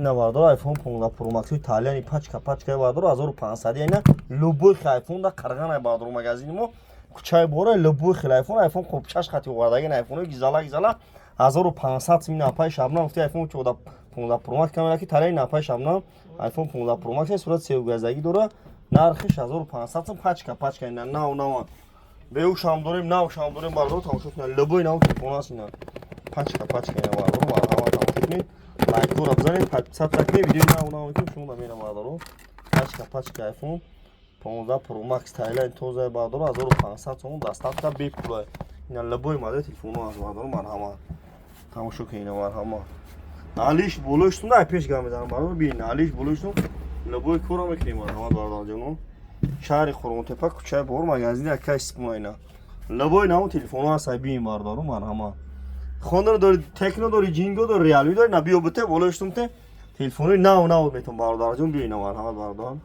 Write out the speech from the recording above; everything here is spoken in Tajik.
اینا بردار آیفون 15 پرو مکس ایتالیانی پچکا بردار 1500 اینا لوبوی آیفون دا قرغان بردار مغازین ما کوچای بوره لوبوی آیفون خوب چش خاطی ورداگین آیفون گیزالا 1500 مینا پای شبنم گفتی آیفون 14 15 پرو مکس کاملا کی تالی نپای شبنم آیفون 15 پرو مکس صورت سیو گزدگی داره نرخش 1500 پچکا اینا نه به شام داریم نه شام داریم بردار تماشا کنید لوبوی نه تلفن است اینا پچکا اینا بردار ما تماشا کنید لایک رو بزنید سابسکرایب ویدیو نه که شما ببینید بردارو پچکا آیفون 15 پرو مکس تایلند توزه بردارو 1500 تومان دستافتا بی پول اینا لوبوی ماده تلفن است بردارو مرحبا تماشا کنید مرحبا نالیش بولوشتون نه پیش گام میذارم بردارو ببین نالیش بولوشتون لوبوی کورا میکنیم مرحبا بردار جونو شهری قورغونتеппа کوچای بهار مغازین اکا اسم اینا لوبوی نام تلفن است ببین بردارو مرحبا خواندن داری تکنو داری جینگو داری ریالمی داری نبیو بته بولوشتون ته تلفنی نه میتون بردار جون ببین مرحبا بردار